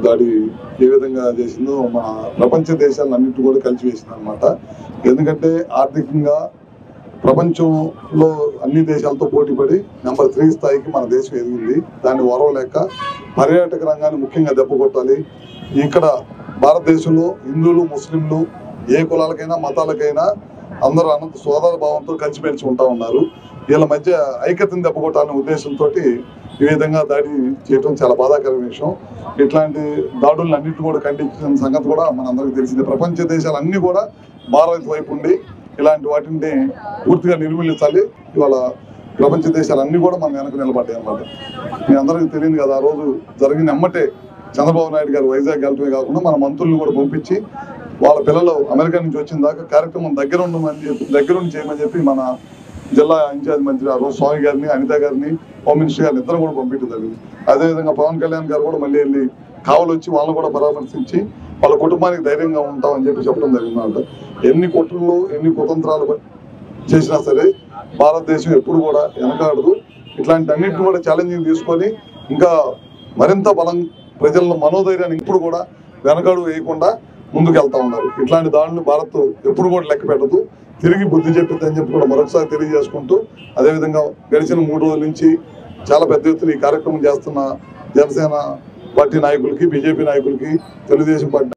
దాడి ఏ విధంగా చేసిందో మన ప్రపంచ దేశాలన్నింటి కూడా కలిసి వేసింది అనమాట. ఎందుకంటే ఆర్థికంగా ప్రపంచంలో అన్ని దేశాలతో పోటీపడి నెంబర్ 3 స్థాయికి మన దేశం ఎదిగింది. దాన్ని ఓరవలేక పర్యాటక రంగాన్ని ముఖ్యంగా దెబ్బ కొట్టాలి. ఇక్కడ భారతదేశంలో హిందువులు ముస్లింలు ఏ కులాలకైనా మతాలకైనా అందరూ అనంత సోదర భావంతో కలిసిమెలిసి ఉంటా ఉన్నారు. వీళ్ళ మధ్య ఐక్యతను దెబ్బ కొట్టాలనే ఉద్దేశంతో ఈ విధంగా దాడి చేయడం చాలా బాధాకరమైన విషయం. ఇట్లాంటి దాడులను అన్నింటినీ కూడా ఖండించిన సంగతి కూడా మనందరికీ తెలిసింది. ప్రపంచ దేశాలన్నీ కూడా భారత్ వైపు ఉండి ఇలాంటి వాటిని పూర్తిగా నిర్మూలించాలి. ఇవాళ ప్రపంచ దేశాలన్నీ కూడా మన వెనక నిలబడ్డాయి అన్నమాట. మీ అందరికీ తెలియదు కదా, ఆ రోజు జరిగిన ఎమ్మటే చంద్రబాబు నాయుడు గారు వైజాగ్ వెళ్ళటమే కాకుండా మన మంత్రులను కూడా పంపించి వాళ్ళ పిల్లలు అమెరికా నుంచి వచ్చిన దాకా కార్యక్రమం దగ్గరుండి చేయమని చెప్పి మన జిల్లా ఇన్ఛార్జ్ మంత్రి ఆ రోజు స్వామి గారిని, అనిత గారిని, హోమ్ మినిస్టర్ గారిని ఇద్దరు కూడా పంపించడం జరిగింది. అదేవిధంగా పవన్ కళ్యాణ్ గారు కూడా మళ్ళీ వెళ్ళి కావలు వచ్చి వాళ్ళని కూడా పరామర్శించి వాళ్ళ కుటుంబానికి ధైర్యంగా ఉంటామని చెప్పి చెప్పడం జరిగిందంట. ఎన్ని కుట్రలు ఎన్ని కుతంత్రాలు చేసినా సరే భారతదేశం ఎప్పుడు కూడా వెనకాడదు. ఇట్లాంటి అన్నింటిని కూడా ఛాలెంజింగ్ తీసుకొని ఇంకా మరింత బలం ప్రజల మనోధైర్యాన్ని ఇప్పుడు కూడా వెనకాడు వేయకుండా ముందుకు వెళ్తా ఉన్నారు. ఇట్లాంటి దాడులు భారత్ ఎప్పుడు కూడా లెక్క పెట్టదు, తిరిగి బుద్ధి చెప్పిద్దని చెప్పి కూడా మరొకసారి తెలియజేసుకుంటూ, అదేవిధంగా గడిచిన 3 రోజుల నుంచి చాలా పెద్ద ఎత్తున ఈ కార్యక్రమం చేస్తున్న జనసేన పార్టీ నాయకులకి, బీజేపీ నాయకులకి, తెలుగుదేశం పార్టీ